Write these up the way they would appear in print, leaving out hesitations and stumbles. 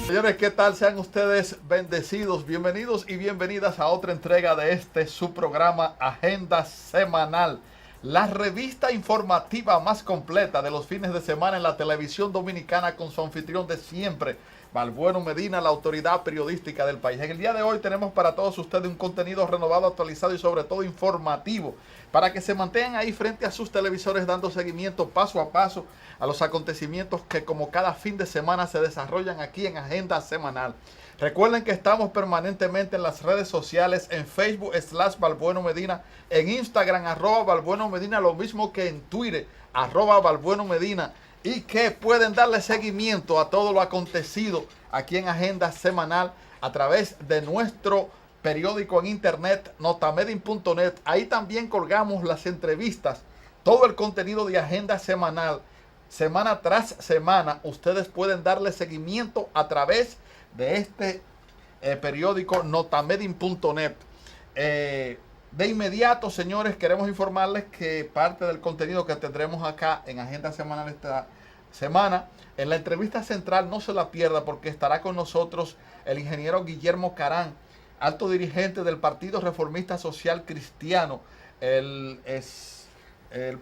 Señores, ¿qué tal? Sean ustedes bendecidos, bienvenidos y bienvenidas a otra entrega de su programa Agenda Semanal, la revista informativa más completa de los fines de semana en la televisión dominicana, con su anfitrión de siempre, Balbueno Medina, la autoridad periodística del país. En el día de hoy tenemos para todos ustedes un contenido renovado, actualizado y sobre todo informativo, para que se mantengan ahí frente a sus televisores dando seguimiento paso a paso a los acontecimientos que como cada fin de semana se desarrollan aquí en Agenda Semanal. Recuerden que estamos permanentemente en las redes sociales, en Facebook /Balbueno Medina, en Instagram @Balbueno Medina, lo mismo que en Twitter @Balbueno Medina, y que pueden darle seguimiento a todo lo acontecido aquí en Agenda Semanal a través de nuestro periódico en internet notamedin.net. Ahí también colgamos las entrevistas, todo el contenido de Agenda Semanal, semana tras semana. Ustedes pueden darle seguimiento a través de este periódico notamedin.net. De inmediato, señores, queremos informarles que parte del contenido que tendremos acá en Agenda Semanal esta semana, en la entrevista central, no se la pierda, porque estará con nosotros el ingeniero Guillermo Carán, alto dirigente del Partido Reformista Social Cristiano, el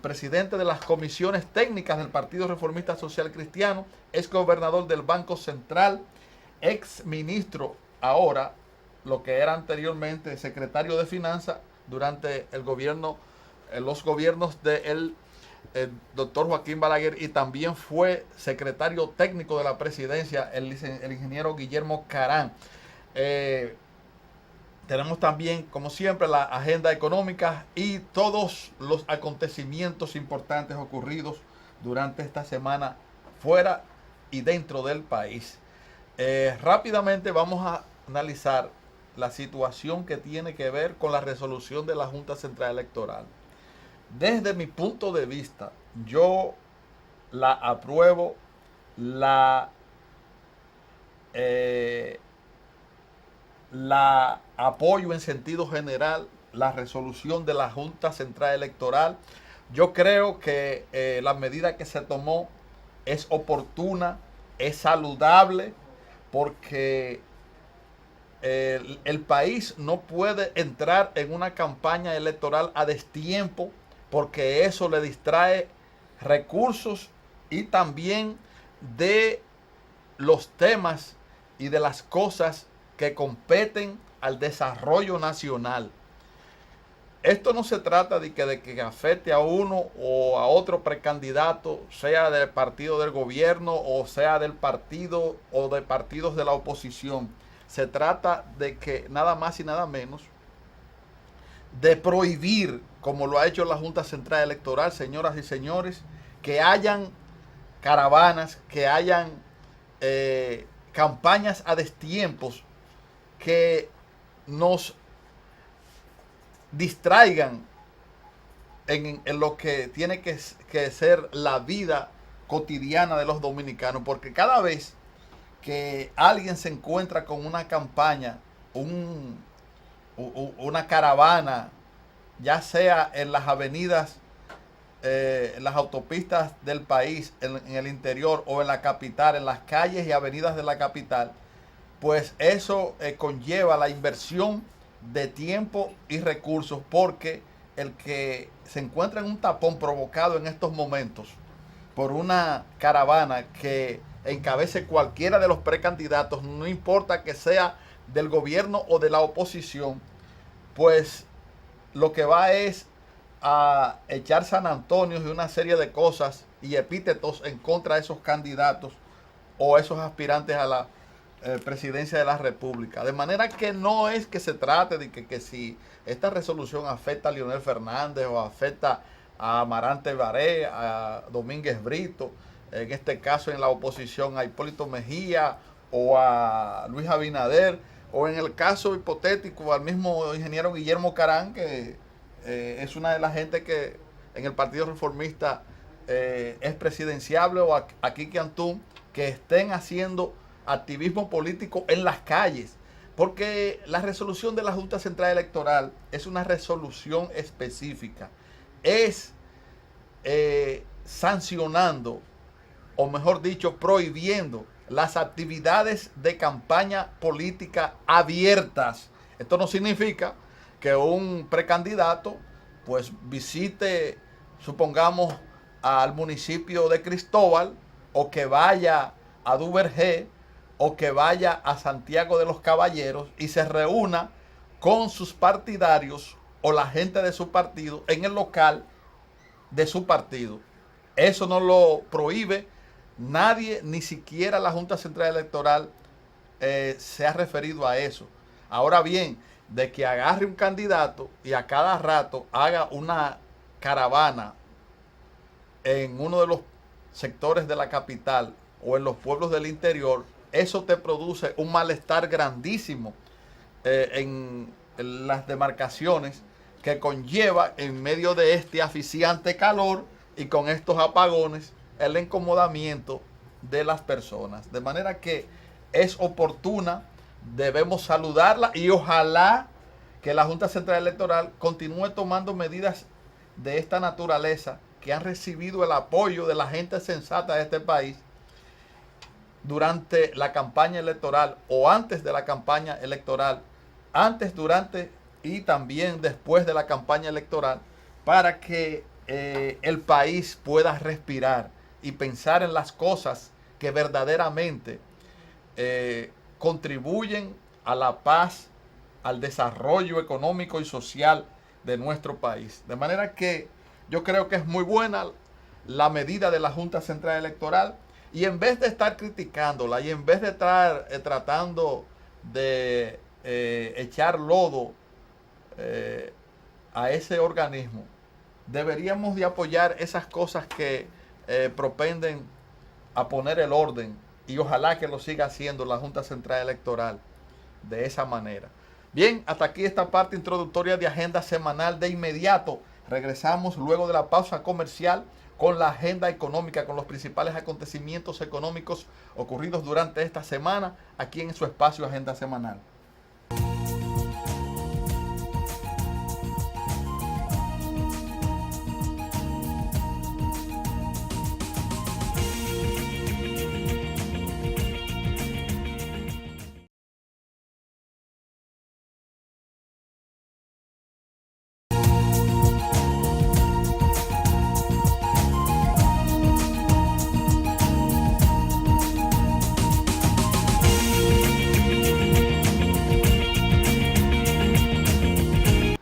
presidente de las comisiones técnicas del Partido Reformista Social Cristiano, ex gobernador del Banco Central, ex ministro, ahora lo que era anteriormente secretario de Finanzas durante el gobierno, los gobiernos del doctor Joaquín Balaguer, y también fue secretario técnico de la presidencia, el ingeniero Guillermo Carán. Tenemos también, como siempre, la agenda económica y todos los acontecimientos importantes ocurridos durante esta semana fuera y dentro del país. Rápidamente vamos a analizar la situación que tiene que ver con la resolución de la Junta Central Electoral. Desde mi punto de vista, yo la apruebo, la apoyo en sentido general, la resolución de la Junta Central Electoral. Yo creo que la medida que se tomó es oportuna, es saludable, porque el país no puede entrar en una campaña electoral a destiempo, porque eso le distrae recursos y también de los temas y de las cosas que competen al desarrollo nacional. Esto no se trata de que afecte a uno o a otro precandidato, sea del partido del gobierno o sea del partido o de partidos de la oposición. Se trata de que nada más y nada menos de prohibir, como lo ha hecho la Junta Central Electoral, señoras y señores, que hayan caravanas, que hayan campañas a destiempos que nos distraigan en lo que tiene que ser la vida cotidiana de los dominicanos, porque cada vez que alguien se encuentra con una campaña, una caravana, ya sea en las avenidas, en las autopistas del país, en el interior o en la capital, en las calles y avenidas de la capital, pues eso conlleva la inversión de tiempo y recursos, porque el que se encuentra en un tapón provocado en estos momentos por una caravana que encabece cualquiera de los precandidatos, no importa que sea del gobierno o de la oposición, pues lo que va es a echar San Antonio y una serie de cosas y epítetos en contra de esos candidatos o esos aspirantes a la presidencia de la República. De manera que no es que se trate de que si esta resolución afecta a Leonel Fernández o afecta a Amarante Baré, a Domínguez Brito, en este caso en la oposición a Hipólito Mejía o a Luis Abinader, o en el caso hipotético al mismo ingeniero Guillermo Carán, que es una de las gente que en el Partido Reformista es presidenciable, o a Kiki Antún, que estén haciendo activismo político en las calles, porque la resolución de la Junta Central Electoral es una resolución específica, es sancionando, o mejor dicho, prohibiendo las actividades de campaña política abiertas. Esto no significa que un precandidato pues visite, supongamos, al municipio de Cristóbal, o que vaya a Duvergé, o que vaya a Santiago de los Caballeros y se reúna con sus partidarios o la gente de su partido en el local de su partido. Eso no lo prohíbe nadie, ni siquiera la Junta Central Electoral se ha referido a eso. Ahora bien, de que agarre un candidato y a cada rato haga una caravana en uno de los sectores de la capital o en los pueblos del interior, eso te produce un malestar grandísimo en las demarcaciones, que conlleva, en medio de este asfixiante calor y con estos apagones, el incomodamiento de las personas. De manera que es oportuna, debemos saludarla y ojalá que la Junta Central Electoral continúe tomando medidas de esta naturaleza, que han recibido el apoyo de la gente sensata de este país durante la campaña electoral o antes de la campaña electoral, antes, durante y también después de la campaña electoral, para que el país pueda respirar y pensar en las cosas que verdaderamente contribuyen a la paz, al desarrollo económico y social de nuestro país. De manera que yo creo que es muy buena la medida de la Junta Central Electoral, y en vez de estar criticándola y en vez de estar tratando de echar lodo a ese organismo, deberíamos de apoyar esas cosas que propenden a poner el orden, y ojalá que lo siga haciendo la Junta Central Electoral de esa manera. Bien, hasta aquí esta parte introductoria de Agenda Semanal. De inmediato regresamos luego de la pausa comercial con la agenda económica, con los principales acontecimientos económicos ocurridos durante esta semana, aquí en su espacio Agenda Semanal.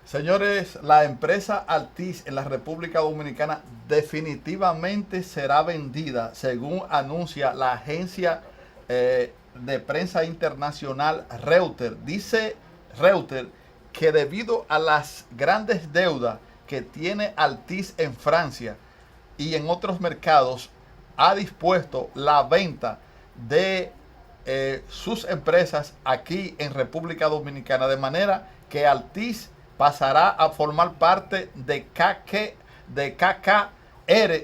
Señores, la empresa Altiz en la República Dominicana definitivamente será vendida, según anuncia la agencia de prensa internacional Reuters. Dice Reuters que debido a las grandes deudas que tiene Altiz en Francia y en otros mercados, ha dispuesto la venta de sus empresas aquí en República Dominicana, de manera que Altiz pasará a formar parte de KKR.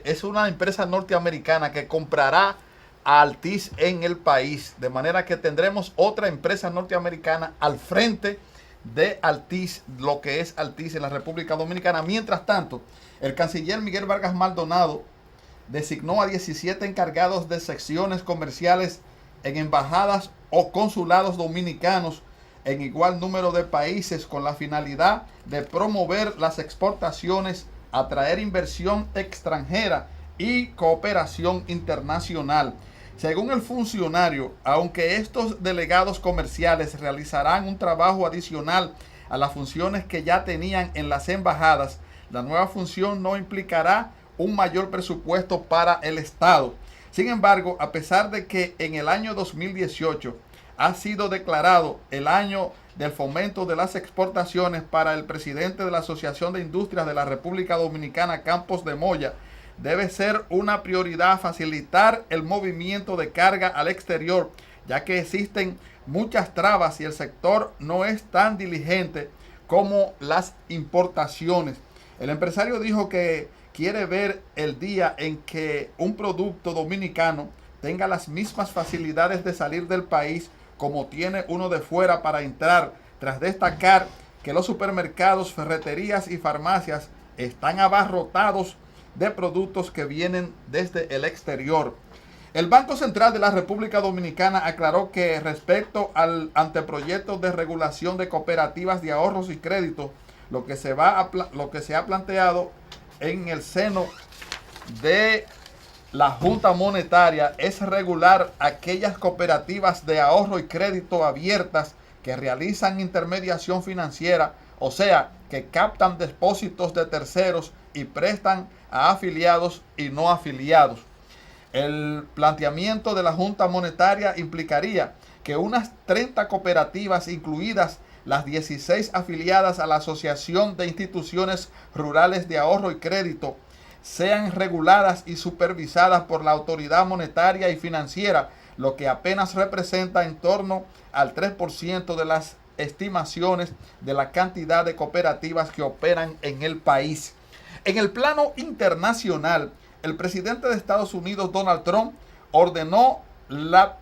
Es una empresa norteamericana que comprará a Altiz en el país, de manera que tendremos otra empresa norteamericana al frente de Altiz, lo que es Altiz en la República Dominicana. Mientras tanto, el canciller Miguel Vargas Maldonado designó a 17 encargados de secciones comerciales en embajadas o consulados dominicanos en igual número de países, con la finalidad de promover las exportaciones, atraer inversión extranjera y cooperación internacional. Según el funcionario, aunque estos delegados comerciales realizarán un trabajo adicional a las funciones que ya tenían en las embajadas, la nueva función no implicará un mayor presupuesto para el Estado. Sin embargo, a pesar de que en el año 2018 ha sido declarado el año del fomento de las exportaciones para el presidente de la Asociación de Industrias de la República Dominicana, Campos de Moya, debe ser una prioridad facilitar el movimiento de carga al exterior, ya que existen muchas trabas y el sector no es tan diligente como las importaciones. El empresario dijo que quiere ver el día en que un producto dominicano tenga las mismas facilidades de salir del país como tiene uno de fuera para entrar, tras destacar que los supermercados, ferreterías y farmacias están abarrotados de productos que vienen desde el exterior. El Banco Central de la República Dominicana aclaró que respecto al anteproyecto de regulación de cooperativas de ahorros y créditos, lo que se ha planteado en el seno de la Junta Monetaria es regular aquellas cooperativas de ahorro y crédito abiertas que realizan intermediación financiera, o sea, que captan depósitos de terceros y prestan a afiliados y no afiliados. El planteamiento de la Junta Monetaria implicaría que unas 30 cooperativas, incluidas las 16 afiliadas a la Asociación de Instituciones Rurales de Ahorro y Crédito, sean reguladas y supervisadas por la Autoridad Monetaria y Financiera, lo que apenas representa en torno al 3% de las estimaciones de la cantidad de cooperativas que operan en el país. En el plano internacional, el presidente de Estados Unidos, Donald Trump, ordenó la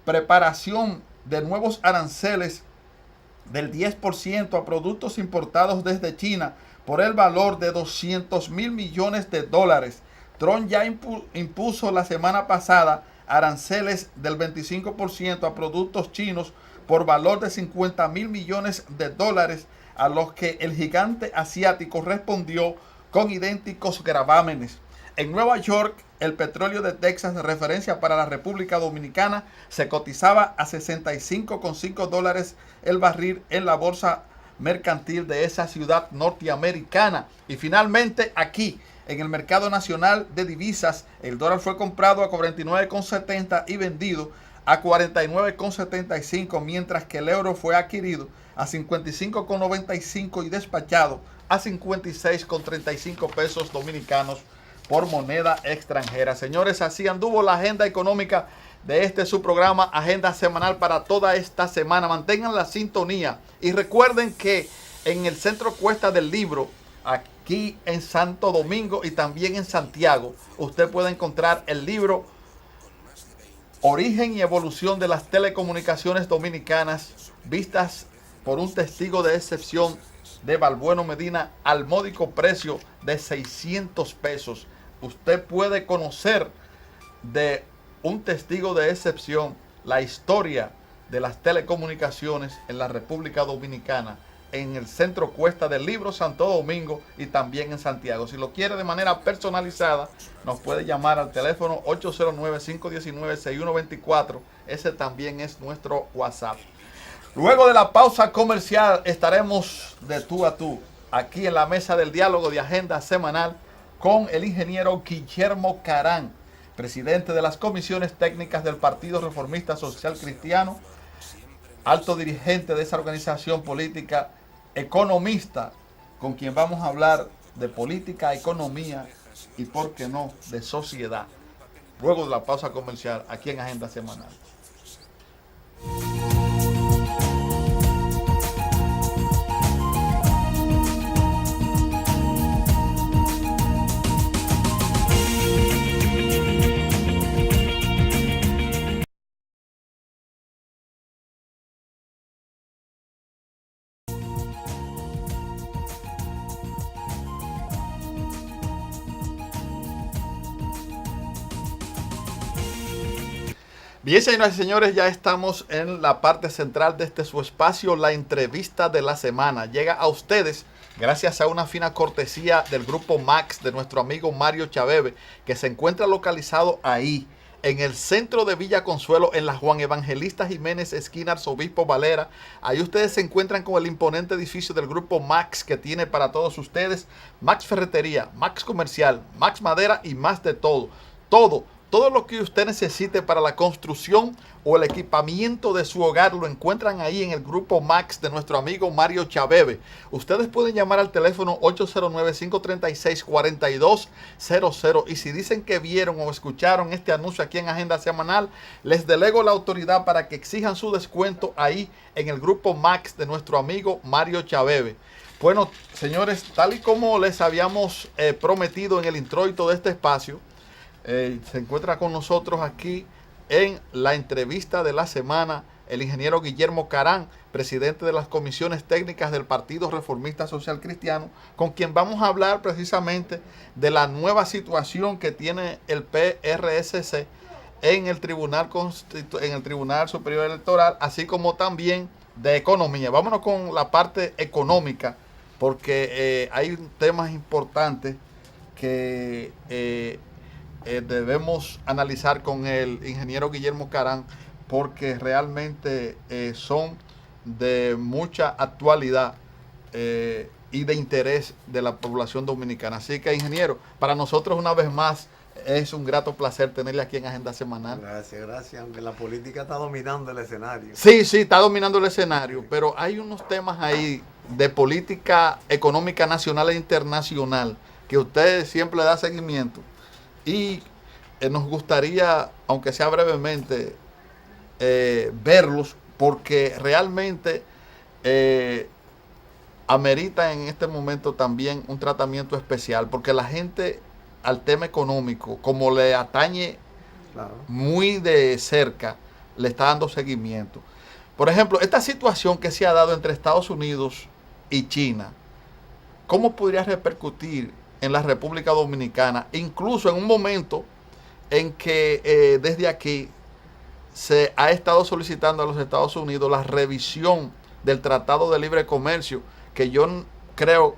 preparación de nuevos aranceles del 10% a productos importados desde China por el valor de 200 mil millones de dólares. Trump ya impuso la semana pasada aranceles del 25% a productos chinos por valor de 50 mil millones de dólares, a los que el gigante asiático respondió con idénticos gravámenes. En Nueva York, el petróleo de Texas, de referencia para la República Dominicana, se cotizaba a 65,5 dólares el barril en la bolsa mercantil de esa ciudad norteamericana. Y finalmente, aquí, en el mercado nacional de divisas, el dólar fue comprado a 49,70 y vendido a 49,75, mientras que el euro fue adquirido a 55,95 y despachado a 56,35 pesos dominicanos por moneda extranjera. Señores, así anduvo la agenda económica de su programa Agenda Semanal para toda esta semana. Mantengan la sintonía y recuerden que en el Centro Cuesta del Libro, aquí en Santo Domingo y también en Santiago, usted puede encontrar el libro Origen y Evolución de las Telecomunicaciones Dominicanas, vistas por un testigo de excepción de Balbueno Medina al módico precio de 600 pesos. Usted puede conocer de un testigo de excepción la historia de las telecomunicaciones en la República Dominicana, en el Centro Cuesta del Libro, Santo Domingo y también en Santiago. Si lo quiere de manera personalizada, nos puede llamar al teléfono 809-519-6124. Ese también es nuestro WhatsApp. Luego de la pausa comercial estaremos de tú a tú aquí en la mesa del diálogo de Agenda Semanal con el ingeniero Guillermo Carán, presidente de las comisiones técnicas del Partido Reformista Social Cristiano, alto dirigente de esa organización política, economista, con quien vamos a hablar de política, economía y, por qué no, de sociedad. Luego de la pausa comercial aquí en Agenda Semanal. Bien, señoras y señores, ya estamos en la parte central de su espacio, la entrevista de la semana. Llega a ustedes gracias a una fina cortesía del Grupo Max de nuestro amigo Mario Chaveve, que se encuentra localizado ahí, en el centro de Villa Consuelo, en la Juan Evangelista Jiménez, esquina Arzobispo Valera. Ahí ustedes se encuentran con el imponente edificio del Grupo Max, que tiene para todos ustedes Max Ferretería, Max Comercial, Max Madera y más de todo. Todo lo que usted necesite para la construcción o el equipamiento de su hogar lo encuentran ahí en el Grupo Max de nuestro amigo Mario Chaveve. Ustedes pueden llamar al teléfono 809-536-4200 y si dicen que vieron o escucharon este anuncio aquí en Agenda Semanal, les delego la autoridad para que exijan su descuento ahí en el Grupo Max de nuestro amigo Mario Chaveve. Bueno, señores, tal y como les habíamos prometido en el introito de este espacio, se encuentra con nosotros aquí en la entrevista de la semana el ingeniero Guillermo Carán, presidente de las comisiones técnicas del Partido Reformista Social Cristiano, con quien vamos a hablar precisamente de la nueva situación que tiene el PRSC en el en el Tribunal Superior Electoral, así como también de economía. Vámonos con la parte económica, porque hay temas importantes que debemos analizar con el ingeniero Guillermo Carán, porque realmente son de mucha actualidad y de interés de la población dominicana. Así que, ingeniero, para nosotros una vez más es un grato placer tenerle aquí en Agenda Semanal. Gracias, gracias, aunque la política está dominando el escenario. Sí, sí, está dominando el escenario, pero hay unos temas ahí de política económica nacional e internacional que usted siempre le da seguimiento y nos gustaría, aunque sea brevemente, verlos, porque realmente amerita en este momento también un tratamiento especial, porque la gente al tema económico, como le atañe muy de cerca, le está dando seguimiento. Por ejemplo, esta situación que se ha dado entre Estados Unidos y China, ¿cómo podría repercutir en la República Dominicana? Incluso en un momento en que desde aquí se ha estado solicitando a los Estados Unidos la revisión del Tratado de Libre Comercio, que yo creo,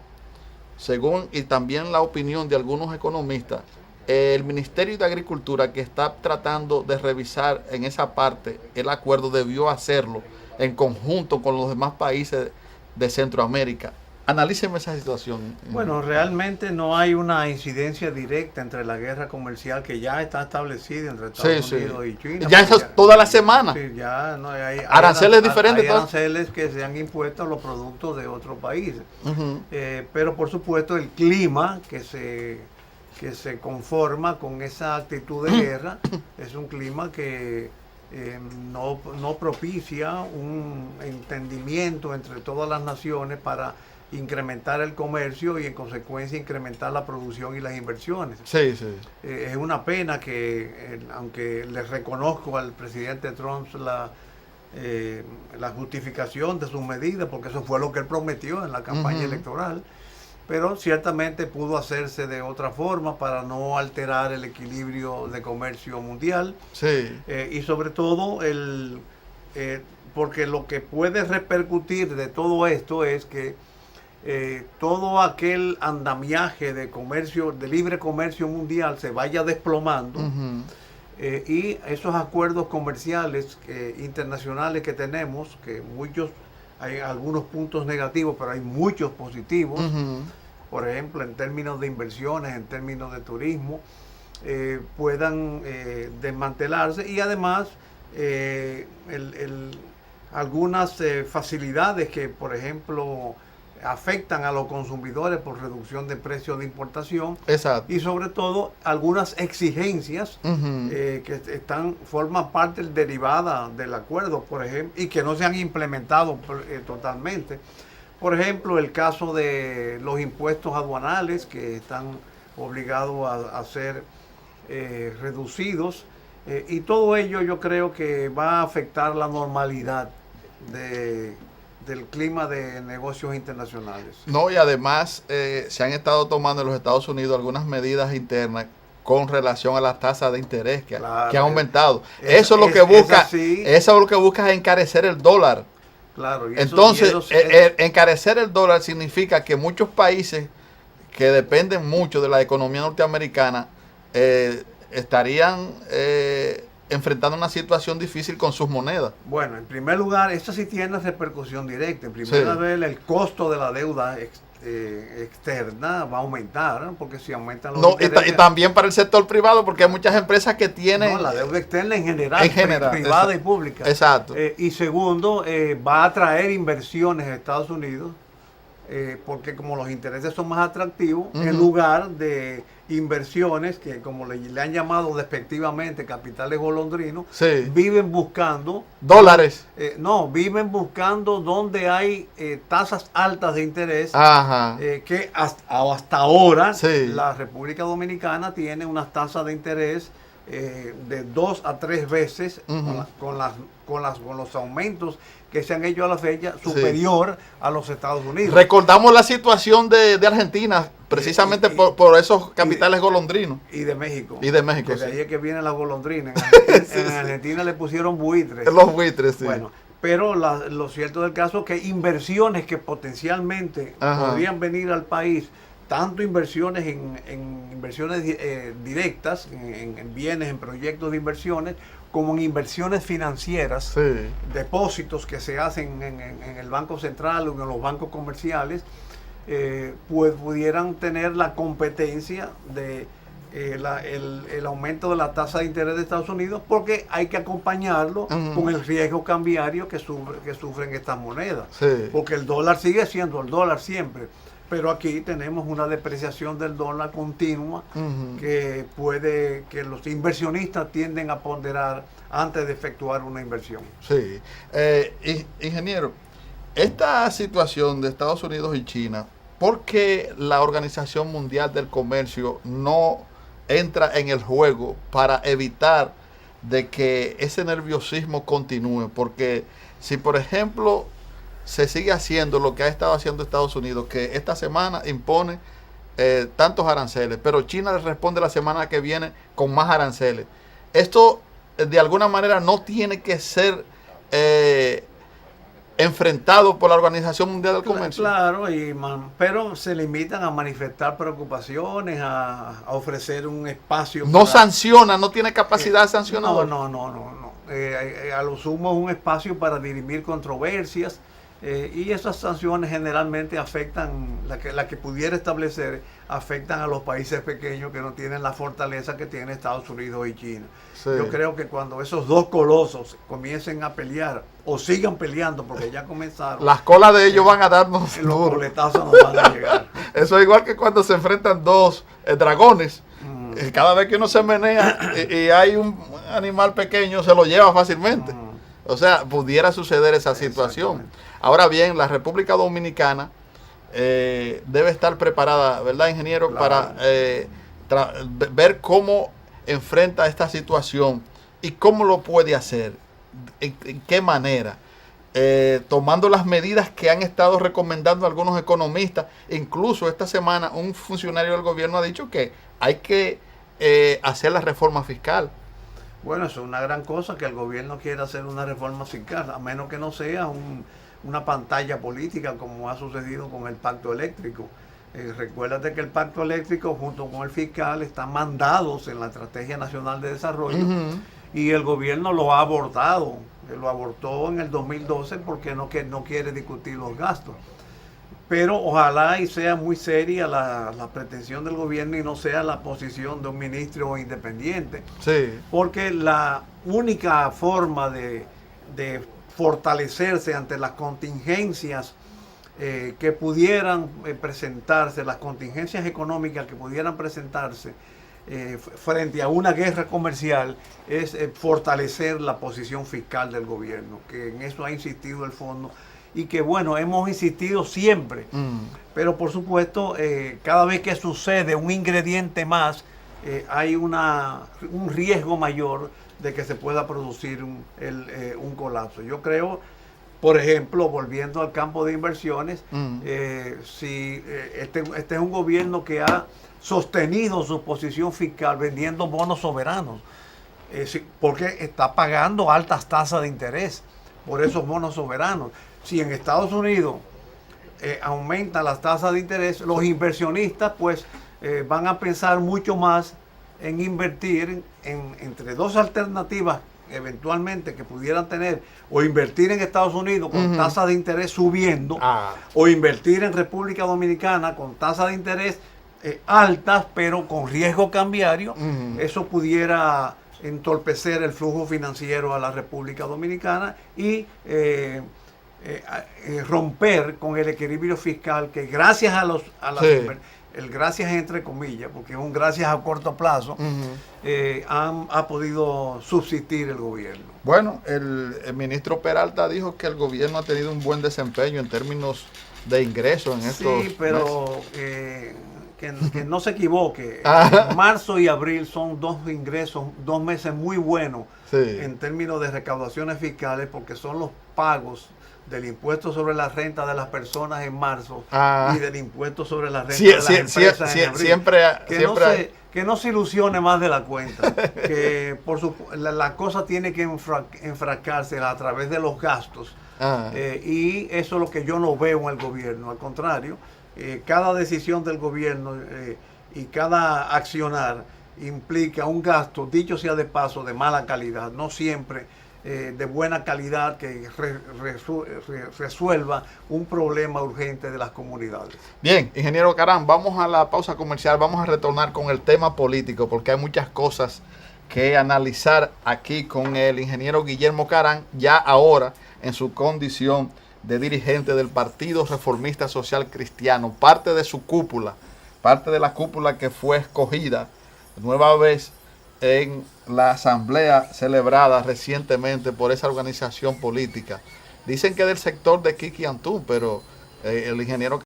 según y también la opinión de algunos economistas, el Ministerio de Agricultura, que está tratando de revisar en esa parte el acuerdo, debió hacerlo en conjunto con los demás países de Centroamérica. Analíceme esa situación. Bueno, realmente no hay una incidencia directa entre la guerra comercial que ya está establecida entre Estados Unidos y China. Ya eso es toda la semana. Sí, ya no hay aranceles diferentes. Hay aranceles que se han impuesto a los productos de otros países. Pero por supuesto el clima que se conforma con esa actitud de guerra es un clima que no propicia un entendimiento entre todas las naciones para incrementar el comercio y en consecuencia incrementar la producción y las inversiones. Sí, sí. Es una pena que, aunque le reconozco al presidente Trump la justificación de sus medidas, porque eso fue lo que él prometió en la campaña electoral, pero ciertamente pudo hacerse de otra forma para no alterar el equilibrio de comercio mundial. Sí. Y sobre todo, porque lo que puede repercutir de todo esto es que todo aquel andamiaje de comercio, de libre comercio mundial se vaya desplomando y esos acuerdos comerciales internacionales que tenemos, que muchos, hay algunos puntos negativos, pero hay muchos positivos, por ejemplo, en términos de inversiones, en términos de turismo, puedan desmantelarse y además algunas facilidades que, por ejemplo, afectan a los consumidores por reducción de precios de importación. Exacto. Y sobre todo algunas exigencias que forman parte derivada del acuerdo, por ejemplo, y que no se han implementado totalmente. Por ejemplo, el caso de los impuestos aduanales que están obligados a ser reducidos, y todo ello yo creo que va a afectar la normalidad del clima de negocios internacionales. No, y además se han estado tomando en los Estados Unidos algunas medidas internas con relación a las tasas de interés que han aumentado. Eso es lo que busca, eso es lo que busca, es encarecer el dólar. Claro, entonces, encarecer el dólar significa que muchos países que dependen mucho de la economía norteamericana estarían enfrentando una situación difícil con sus monedas. Bueno, en primer lugar, esto sí tiene repercusión directa. En primer lugar, el costo de la deuda externa va a aumentar, porque si aumentan los intereses, y también para el sector privado, porque hay muchas empresas que tienen... No, la deuda externa en general privada y pública. Exacto. Y segundo, va a atraer inversiones a Estados Unidos, porque como los intereses son más atractivos, en lugar de inversiones que, como le han llamado despectivamente capitales golondrinos, viven buscando dólares. Viven buscando donde hay tasas altas de interés, que hasta ahora la República Dominicana tiene unas tasas de interés de 2 a 3 veces con los aumentos que se han hecho a la fecha superior a los Estados Unidos. Recordamos la situación de Argentina, precisamente por esos capitales golondrinos. Y de México. Y de México, de ahí es que vienen las golondrinas. En Argentina le pusieron buitres. Los buitres, sí. Bueno, pero lo cierto del caso es que inversiones que potencialmente podrían venir al país, tanto inversiones en inversiones directas, en bienes, en proyectos de inversiones, como en inversiones financieras, depósitos que se hacen en el Banco Central o en los bancos comerciales, pues pudieran tener la competencia de el aumento de la tasa de interés de Estados Unidos, porque hay que acompañarlo con el riesgo cambiario que sufren estas monedas, porque el dólar sigue siendo el dólar siempre, pero aquí tenemos una depreciación del dólar continua que los inversionistas tienden a ponderar antes de efectuar una inversión. Sí. Ingeniero, esta situación de Estados Unidos y China, ¿por qué la Organización Mundial del Comercio no entra en el juego para evitar de que ese nerviosismo continúe? Porque si, por ejemplo, se sigue haciendo lo que ha estado haciendo Estados Unidos, que esta semana impone tantos aranceles, pero China le responde la semana que viene con más aranceles. Esto, de alguna manera, no tiene que ser enfrentado por la Organización Mundial del Comercio. Claro, pero se limitan a manifestar preocupaciones, a ofrecer un espacio. No sanciona, no tiene capacidad sancionadora. No. A lo sumo es un espacio para dirimir controversias. Y esas sanciones generalmente afectan, la que pudiera establecer, afectan a los países pequeños que no tienen la fortaleza que tiene Estados Unidos y China. Yo creo que cuando esos dos colosos comiencen a pelear, o sigan peleando, porque ya comenzaron, las colas de ellos van a darnos los coletazos nos van a llegar. Eso es igual que cuando se enfrentan dos dragones. Cada vez que uno se menea y hay un animal pequeño, se lo lleva fácilmente. O sea, pudiera suceder esa situación. Ahora bien, la República Dominicana debe estar preparada, ¿verdad, ingeniero? Claro. Para ver cómo enfrenta esta situación y cómo lo puede hacer, en qué manera. Tomando las medidas que han estado recomendando algunos economistas. Incluso esta semana un funcionario del gobierno ha dicho que hay que hacer la reforma fiscal. Bueno, eso es una gran cosa, que el gobierno quiera hacer una reforma fiscal, a menos que no sea una pantalla política como ha sucedido con el pacto eléctrico. Recuérdate que el pacto eléctrico junto con el fiscal están mandados en la Estrategia Nacional de Desarrollo y el gobierno lo ha abortado. Lo abortó en el 2012 porque no quiere discutir los gastos. Pero ojalá y sea muy seria la pretensión del gobierno y no sea la posición de un ministro independiente. Porque la única forma de fortalecerse ante las contingencias que pudieran presentarse, las contingencias económicas que pudieran presentarse frente a una guerra comercial, es fortalecer la posición fiscal del gobierno, que en eso ha insistido el fondo. Y que bueno, hemos insistido siempre, pero por supuesto cada vez que sucede un ingrediente más, hay un riesgo mayor de que se pueda producir un colapso. Yo creo, por ejemplo, volviendo al campo de inversiones, si este es un gobierno que ha sostenido su posición fiscal vendiendo bonos soberanos, porque está pagando altas tasas de interés por esos bonos soberanos. Si en Estados Unidos aumentan las tasas de interés, los inversionistas pues van a pensar mucho más en invertir entre dos alternativas eventualmente que pudieran tener, o invertir en Estados Unidos con tasas de interés subiendo, o invertir en República Dominicana con tasas de interés altas pero con riesgo cambiario. Eso pudiera entorpecer el flujo financiero a la República Dominicana y romper con el equilibrio fiscal que gracias el gracias entre comillas, porque es un gracias a corto plazo, ha podido subsistir el gobierno. Bueno, el ministro Peralta dijo que el gobierno ha tenido un buen desempeño en términos de ingresos en estos Sí, pero que no se equivoque. Marzo y abril son dos meses muy buenos en términos de recaudaciones fiscales, porque son los pagos del impuesto sobre la renta de las personas en marzo y del impuesto sobre la renta de las empresas en abril. Que no se ilusione más de la cuenta, que la cosa tiene que enfrascarse a través de los gastos. Y eso es lo que yo no veo en el gobierno. Al contrario, cada decisión del gobierno y cada accionar implica un gasto, dicho sea de paso, de mala calidad, no siempre de buena calidad, que resuelva un problema urgente de las comunidades. Bien, ingeniero Carán, vamos a la pausa comercial, vamos a retornar con el tema político, porque hay muchas cosas que analizar aquí con el ingeniero Guillermo Carán, ya ahora en su condición de dirigente del Partido Reformista Social Cristiano, parte de su cúpula, parte de la cúpula que fue escogida nueva vez en la asamblea celebrada recientemente por esa organización política. Dicen que del sector de Kiki Antún, pero el ingeniero...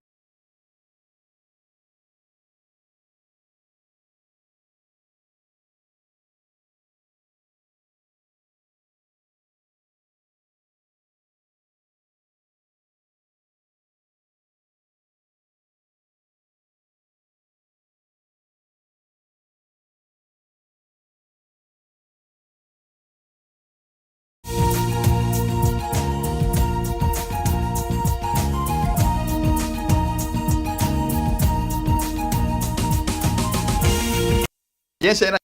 Bien, señora,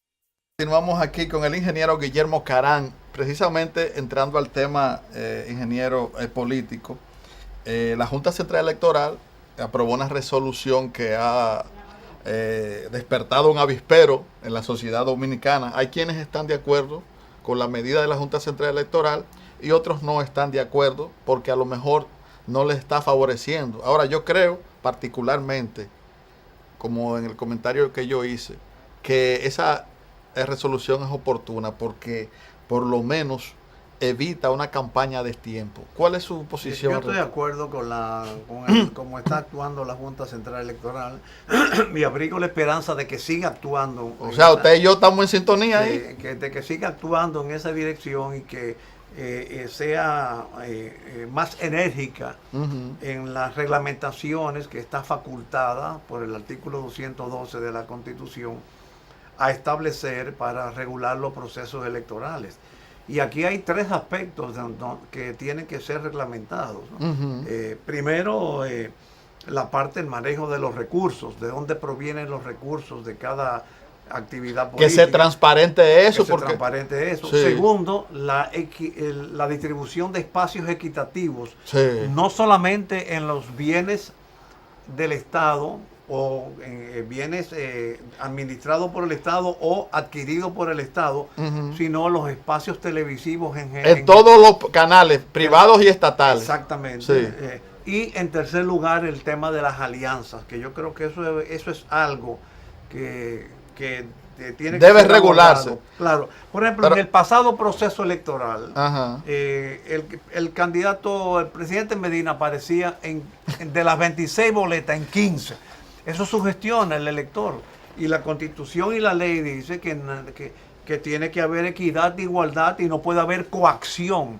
continuamos aquí con el ingeniero Guillermo Carán, precisamente entrando al tema, ingeniero político. La Junta Central Electoral aprobó una resolución que ha despertado un avispero en la sociedad dominicana. Hay quienes están de acuerdo con la medida de la Junta Central Electoral y otros no están de acuerdo porque a lo mejor no les está favoreciendo. Ahora, yo creo particularmente, como en el comentario que yo hice, que esa resolución es oportuna porque por lo menos evita una campaña de destiempo. ¿Cuál es su posición? Yo estoy de acuerdo con cómo está actuando la Junta Central Electoral y abrigo la esperanza de que siga actuando. O sea, usted y yo estamos en sintonía ahí. De que siga actuando en esa dirección y que sea más enérgica en las reglamentaciones que está facultada por el artículo 212 de la Constitución a establecer para regular los procesos electorales. Y aquí hay tres aspectos que tienen que ser reglamentados, ¿no? Primero, la parte del manejo de los recursos, de dónde provienen los recursos de cada actividad política. Que sea transparente eso. Sí. Segundo, la distribución de espacios equitativos, no solamente en los bienes del Estado o bienes administrados por el Estado o adquiridos por el Estado, sino los espacios televisivos en todos los canales, privados y estatales. Exactamente. Sí. Y en tercer lugar, el tema de las alianzas, que yo creo que eso es algo que tiene que debe ser regularse. abordado. Claro. Por ejemplo, en el pasado proceso electoral, el candidato, el presidente Medina aparecía de las 26 boletas en 15. Eso sugestiona al elector. Y la Constitución y la ley dice que tiene que haber equidad, igualdad y no puede haber coacción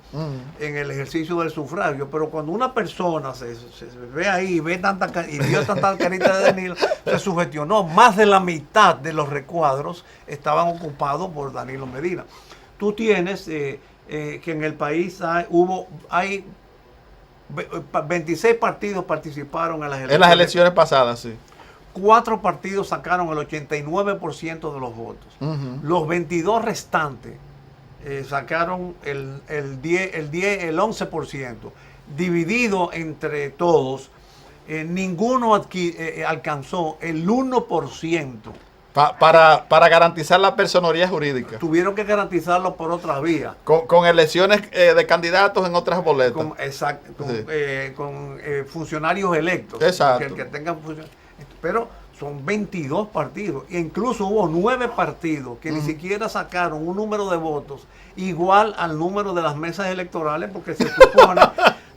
en el ejercicio del sufragio. Pero cuando una persona se ve ahí y vio tantas caritas de Danilo, se sugestionó. Más de la mitad de los recuadros estaban ocupados por Danilo Medina. Tú tienes que en el país hay 26 partidos participaron en las elecciones. En las elecciones pasadas, sí. 4 partidos sacaron el 89% de los votos. Los 22 restantes sacaron el 11%. Dividido entre todos, ninguno alcanzó el 1%. Para garantizar la personería jurídica. Tuvieron que garantizarlo por otras vías. Con elecciones de candidatos en otras boletas. Con funcionarios electos. Exacto. Que tengan pero son 22 partidos. E incluso hubo 9 partidos que ni siquiera sacaron un número de votos igual al número de las mesas electorales, porque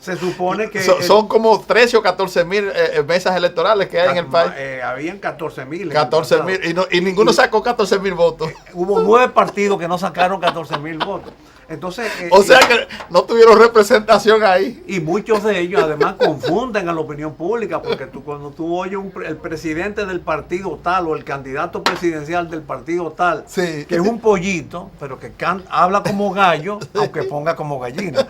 Se supone que... Son como 13 o 14 mil mesas electorales que hay en el país. Habían 14.000. 14.000 y ninguno sacó 14.000 votos. Hubo 9 partidos que no sacaron 14.000 votos. Entonces, o sea que no tuvieron representación ahí. Y muchos de ellos además confunden a la opinión pública, porque cuando tú oyes el presidente del partido tal o el candidato presidencial del partido tal, sí, que es un pollito, pero que habla como gallo, aunque ponga como gallina.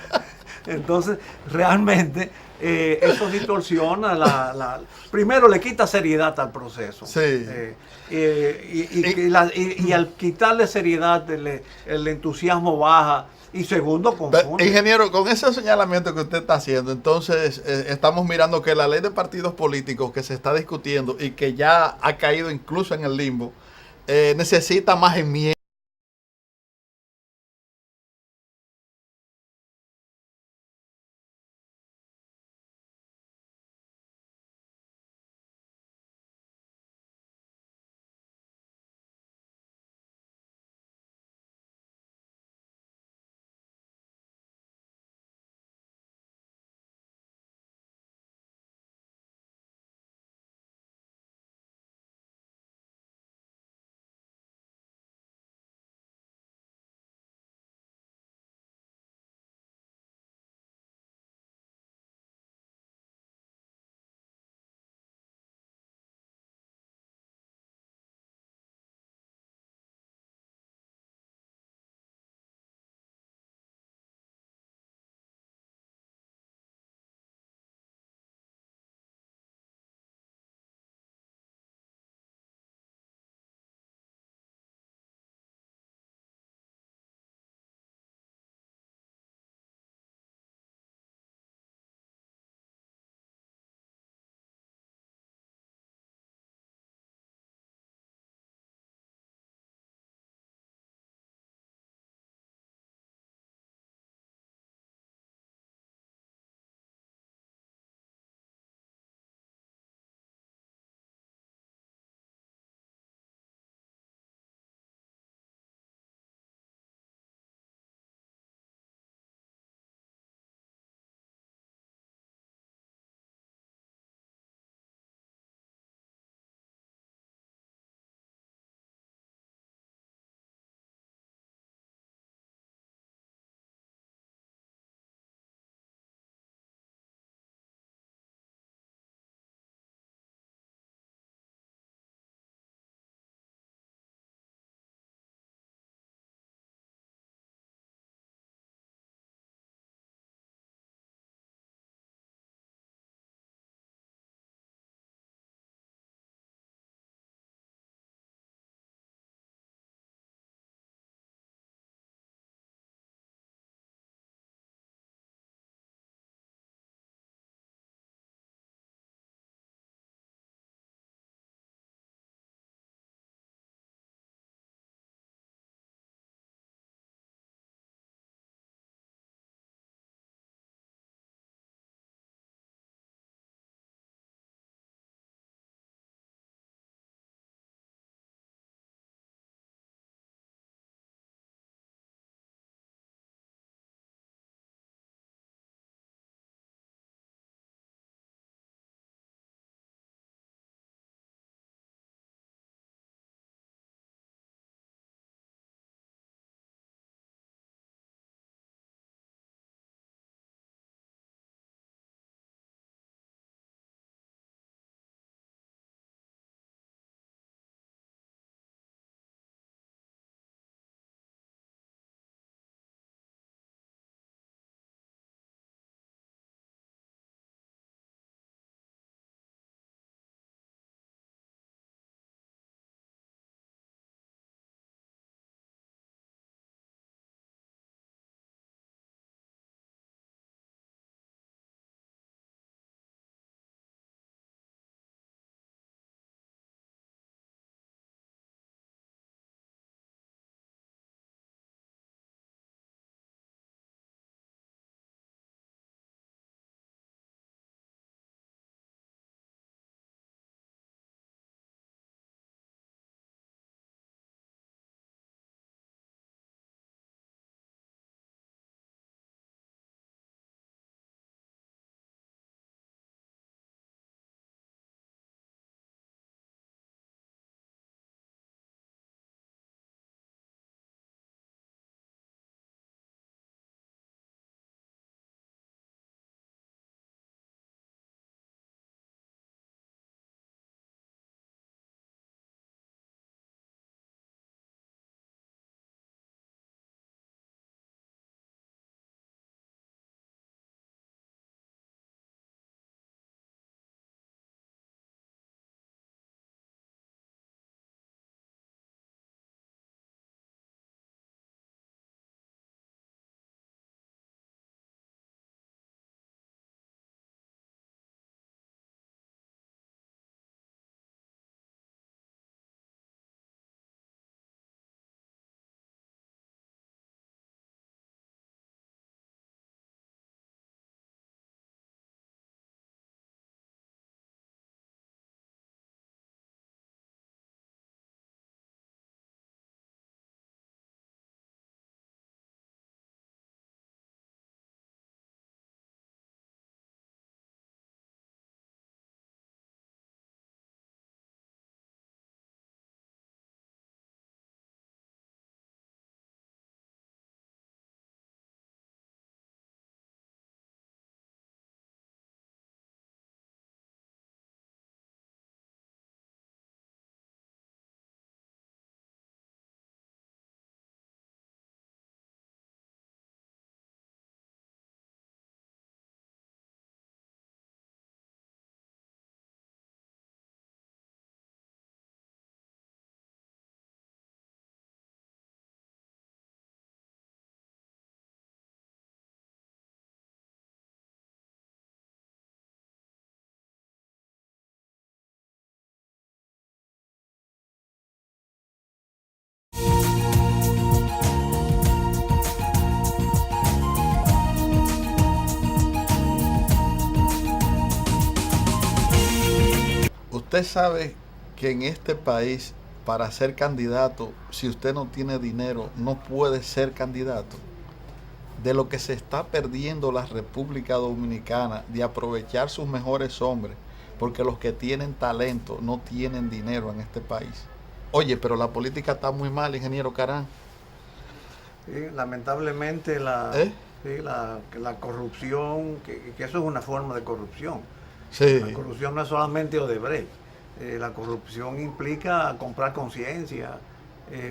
Entonces, realmente, eso distorsiona primero le quita seriedad al proceso. Sí. Y al quitarle seriedad, el entusiasmo baja. Y segundo, confunde. Ingeniero, con ese señalamiento que usted está haciendo, entonces estamos mirando que la ley de partidos políticos que se está discutiendo y que ya ha caído incluso en el limbo, necesita más enmiendas. Usted sabe que en este país, para ser candidato, si usted no tiene dinero, no puede ser candidato. De lo que se está perdiendo la República Dominicana, de aprovechar sus mejores hombres, porque los que tienen talento no tienen dinero en este país. Oye, pero la política está muy mal, ingeniero Carán. Sí, lamentablemente la corrupción, que eso es una forma de corrupción. Sí. La corrupción no es solamente Odebrecht. La corrupción implica comprar conciencia,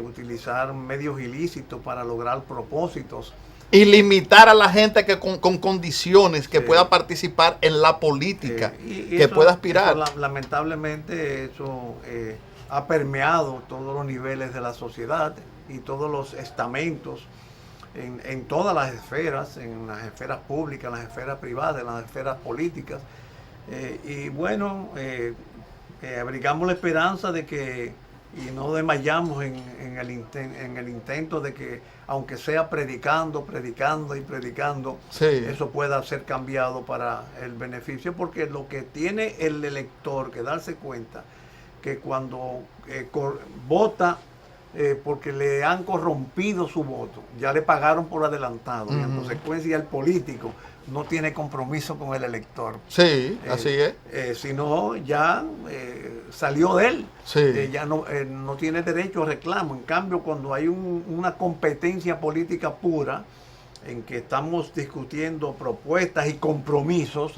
utilizar medios ilícitos para lograr propósitos. Y limitar a la gente que con condiciones que pueda participar en la política, que pueda aspirar. Lamentablemente eso ha permeado todos los niveles de la sociedad y todos los estamentos en todas las esferas, en las esferas públicas, en las esferas privadas, en las esferas políticas. Y bueno, abrigamos la esperanza de que, y no desmayamos en el intento de que, aunque sea predicando, sí, eso pueda ser cambiado para el beneficio, porque lo que tiene el elector que darse cuenta que cuando vota porque le han corrompido su voto, ya le pagaron por adelantado, y en consecuencia el político no tiene compromiso con el elector. Sí, así es. Sino ya salió de él. Sí. Ya no tiene derecho a reclamo. En cambio, cuando hay una competencia política pura, en que estamos discutiendo propuestas y compromisos,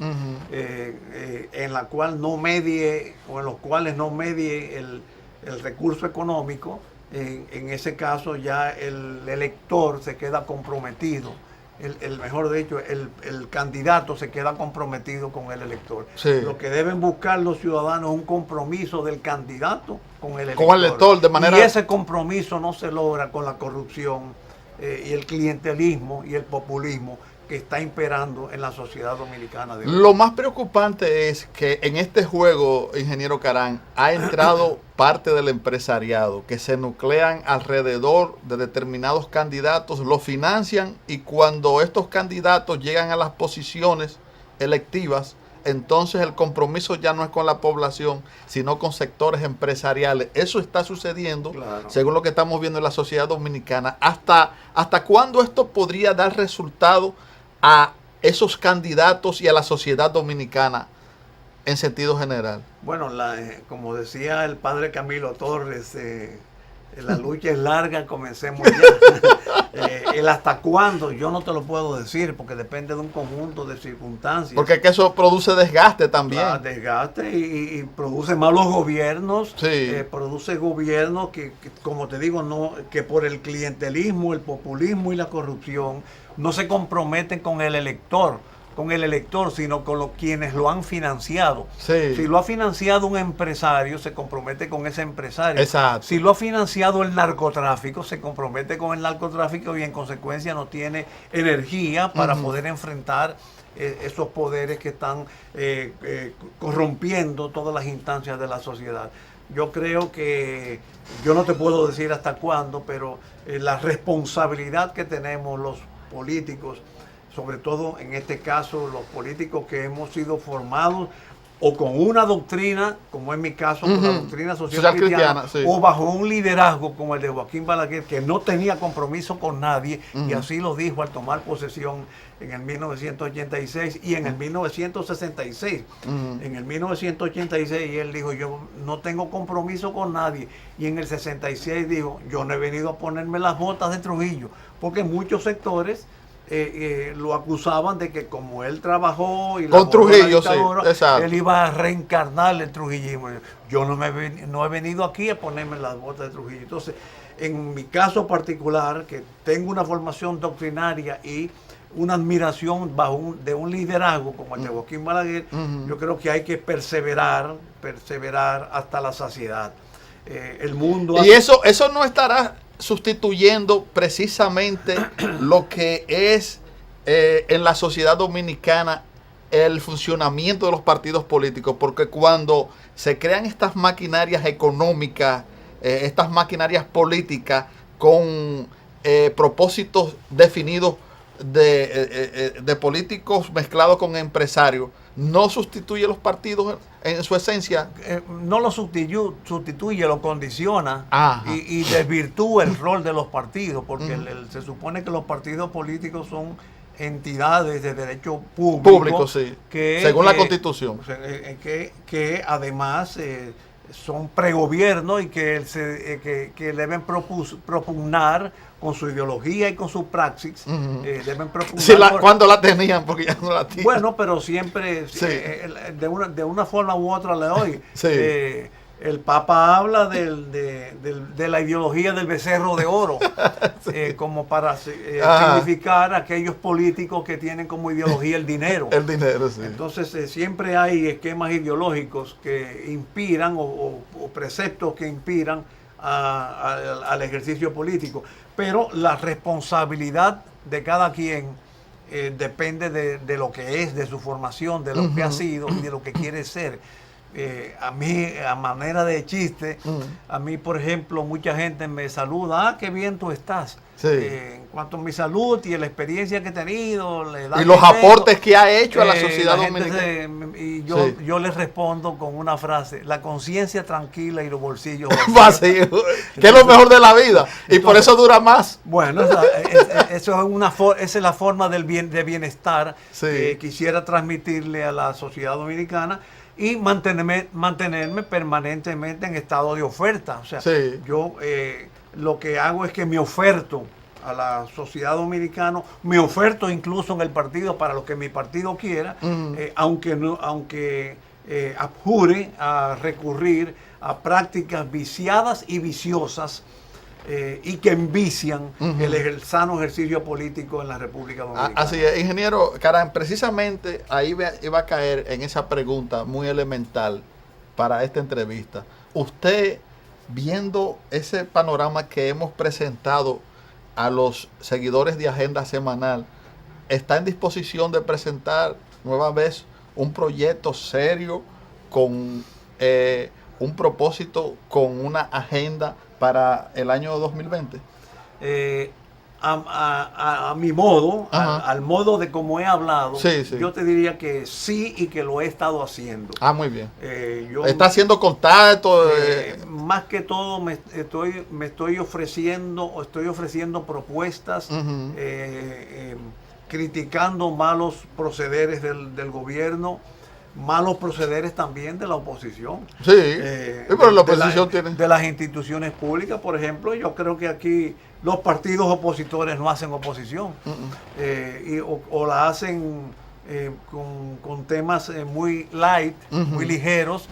en la cual no medie, o en los cuales no medie el recurso económico, en ese caso ya el elector se queda comprometido. Mejor dicho, el candidato se queda comprometido con el elector. Sí. Lo que deben buscar los ciudadanos es un compromiso del candidato con el elector. Con el elector, de manera... Y ese compromiso no se logra con la corrupción y el clientelismo y el populismo que está imperando en la sociedad dominicana de hoy. Lo más preocupante es que en este juego, ingeniero Carán, ha entrado parte del empresariado que se nuclean alrededor de determinados candidatos, los financian, y cuando estos candidatos llegan a las posiciones electivas, entonces el compromiso ya no es con la población, sino con sectores empresariales. Eso está sucediendo, claro, según lo que estamos viendo en la sociedad dominicana. ¿Hasta cuándo esto podría dar resultado a esos candidatos y a la sociedad dominicana en sentido general? Bueno, como decía el padre Camilo Torres, la lucha es larga, comencemos ya. El hasta cuándo, yo no te lo puedo decir, porque depende de un conjunto de circunstancias. Porque que eso produce desgaste también. Desgaste y produce malos gobiernos, sí, produce gobiernos que, como te digo, que por el clientelismo, el populismo y la corrupción no se comprometen con el elector, sino con quienes lo han financiado. Sí. Si lo ha financiado un empresario, se compromete con ese empresario. Exacto. Si lo ha financiado el narcotráfico, se compromete con el narcotráfico y en consecuencia no tiene energía para poder enfrentar esos poderes que están corrompiendo todas las instancias de la sociedad. Yo creo que, yo no te puedo decir hasta cuándo, pero la responsabilidad que tenemos los políticos, sobre todo en este caso los políticos que hemos sido formados o con una doctrina, como en mi caso, con la doctrina social cristiana, sí, o bajo un liderazgo como el de Joaquín Balaguer, que no tenía compromiso con nadie, y así lo dijo al tomar posesión en el 1986 y en el 1966. En el 1986 él dijo, yo no tengo compromiso con nadie, y en el 66 dijo, yo no he venido a ponerme las botas de Trujillo, porque muchos sectores lo acusaban de que como él trabajó y con Trujillo, él iba a reencarnar el trujillismo. Yo no he venido aquí a ponerme las botas de Trujillo. Entonces, en mi caso particular, que tengo una formación doctrinaria y una admiración de un liderazgo como el de Joaquín Balaguer, yo creo que hay que perseverar hasta la saciedad. El mundo... Y eso no estará sustituyendo precisamente lo que es en la sociedad dominicana el funcionamiento de los partidos políticos, porque cuando se crean estas maquinarias económicas, estas maquinarias políticas con propósitos definidos de políticos mezclados con empresarios, no sustituye los partidos en su esencia. No lo sustituye, lo condiciona y desvirtúa el rol de los partidos, porque se supone que los partidos políticos son entidades de derecho público, sí, según la Constitución, que además son pregobierno y que deben propugnar con su ideología y con su praxis. Deben propugnar cuando la tenían, porque ya no la tienen. Bueno, pero siempre de una forma u otra le doy. Sí. El Papa habla de la ideología del becerro de oro, como para significar aquellos políticos que tienen como ideología el dinero. El dinero, sí. Entonces siempre hay esquemas ideológicos que inspiran o preceptos que inspiran al ejercicio político. Pero la responsabilidad de cada quien depende de lo que es, de su formación, de lo que ha sido y de lo que quiere ser. A mí, a manera de chiste, a mí, por ejemplo, mucha gente me saluda, qué bien tú estás. Sí. En cuanto a mi salud y la experiencia que he tenido, y los aportes que ha hecho a la sociedad dominicana. Yo les respondo con una frase: la conciencia tranquila y los bolsillos vacíos, que es lo mejor de la vida. Y entonces, por eso dura más. Bueno, esa es la forma de bienestar que quisiera transmitirle a la sociedad dominicana. Y mantenerme permanentemente en estado de oferta. O sea, yo lo que hago es que me oferto a la sociedad dominicana, me oferto incluso en el partido para lo que mi partido quiera, aunque abjure a recurrir a prácticas viciadas y viciosas y que envician el sano ejercicio político en la República Dominicana. Así es, ingeniero Caram, precisamente ahí iba a caer en esa pregunta muy elemental para esta entrevista. Usted, viendo ese panorama que hemos presentado a los seguidores de Agenda Semanal, ¿está en disposición de presentar nueva vez un proyecto serio con un propósito, con una agenda para el año 2020? A mi modo, al modo de como he hablado, yo te diría que sí y que lo he estado haciendo. Muy bien. ¿Está haciendo contacto? Más que todo me estoy ofreciendo propuestas, criticando malos procederes del gobierno, malos procederes también de la oposición. Sí, pero la oposición tiene... De las instituciones públicas, por ejemplo, yo creo que aquí los partidos opositores no hacen oposición, o la hacen con temas muy light, muy ligeros,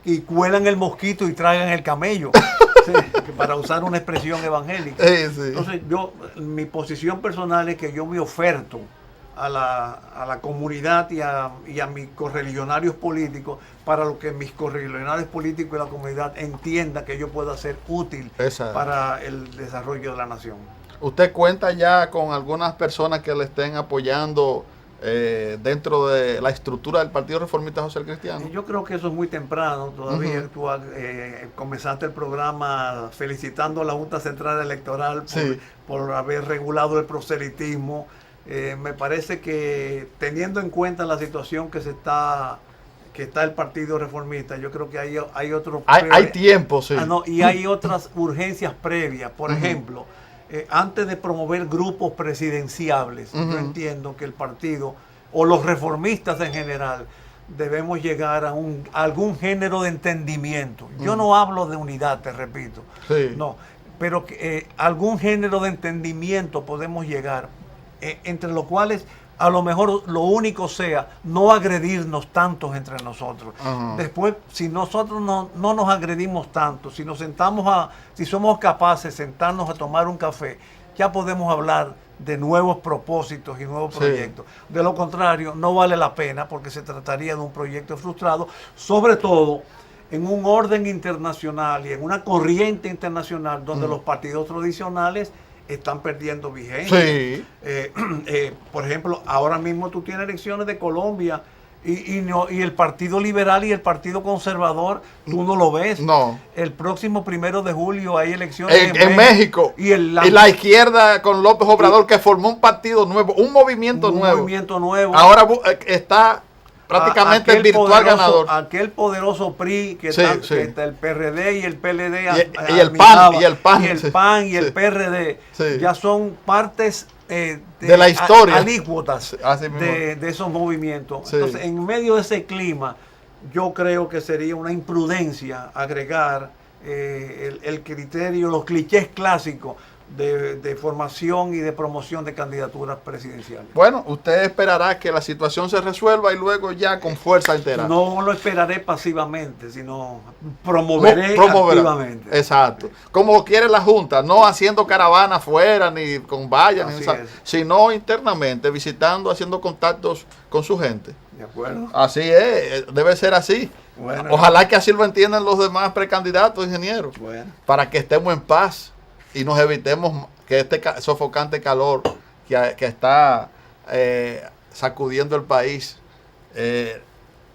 y cuelan el mosquito y tragan el camello, para usar una expresión evangélica. Entonces, mi posición personal es que yo me oferto a la comunidad y a mis correligionarios políticos para lo que mis correligionarios políticos y la comunidad entienda que yo pueda ser útil para el desarrollo de la nación. ¿Usted cuenta ya con algunas personas que le estén apoyando dentro de la estructura del Partido Reformista Social Cristiano? Yo creo que eso es muy temprano. Todavía tú comenzaste el programa felicitando a la Junta Central Electoral por haber regulado el proselitismo. Me parece que, teniendo en cuenta la situación que está el Partido Reformista, yo creo que hay otros... Hay tiempo, sí. Y hay otras urgencias previas. Por ejemplo, antes de promover grupos presidenciables, yo entiendo que el partido, o los reformistas en general, debemos llegar a algún género de entendimiento. Yo no hablo de unidad, te repito. No, pero algún género de entendimiento podemos llegar, entre los cuales a lo mejor lo único sea no agredirnos tantos entre nosotros. Después, si nosotros no nos agredimos tanto, si somos capaces de sentarnos a tomar un café, ya podemos hablar de nuevos propósitos y nuevos proyectos. De lo contrario, no vale la pena, porque se trataría de un proyecto frustrado, sobre todo en un orden internacional y en una corriente internacional donde los partidos tradicionales están perdiendo vigencia. Por ejemplo, ahora mismo tú tienes elecciones de Colombia Y el Partido Liberal y el Partido Conservador, tú no lo ves. No. El próximo 1 de julio hay elecciones En México. Y la izquierda con López Obrador, que formó un partido nuevo, un movimiento nuevo. Ahora está prácticamente el virtual ganador. Aquel poderoso PRI que está el PRD y el PLD y el PAN y el PRD ya son partes de la historia alícuotas de esos movimientos. Entonces, en medio de ese clima, yo creo que sería una imprudencia agregar el criterio, los clichés clásicos de formación y de promoción de candidaturas presidenciales. Bueno, usted esperará que la situación se resuelva y luego ya con fuerza entera. No lo esperaré pasivamente, sino promoveré activamente. Exacto. Como quiere la Junta, no haciendo caravana afuera ni con vallas, sino internamente, visitando, haciendo contactos con su gente. De acuerdo. Así es, debe ser así. Bueno, ojalá que así lo entiendan los demás precandidatos, ingenieros, para que estemos en paz y nos evitemos que este sofocante calor que está sacudiendo el país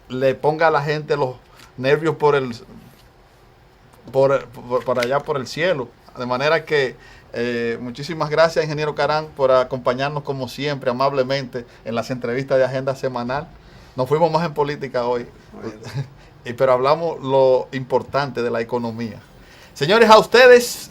le ponga a la gente los nervios por allá por el cielo. De manera que muchísimas gracias, ingeniero Carán, por acompañarnos como siempre amablemente en las entrevistas de Agenda Semanal. Nos fuimos más en política hoy, pero hablamos lo importante de la economía. Señores, a ustedes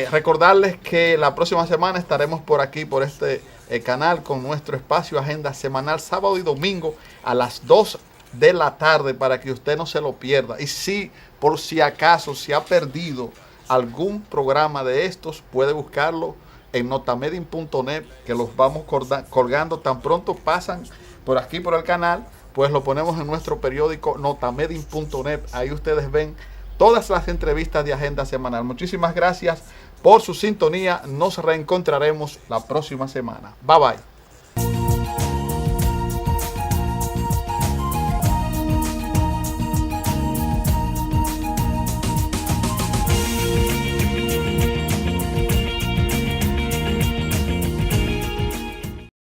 recordarles que la próxima semana estaremos por aquí, por este canal, con nuestro espacio Agenda Semanal, sábado y domingo a las 2 de la tarde, para que usted no se lo pierda. Y si por si acaso se ha perdido algún programa de estos, puede buscarlo en notamedin.net, que los vamos colgando tan pronto pasan por aquí por el canal, pues lo ponemos en nuestro periódico notamedin.net. Ahí ustedes ven todas las entrevistas de Agenda Semanal. Muchísimas gracias por su sintonía. Nos reencontraremos la próxima semana. Bye bye.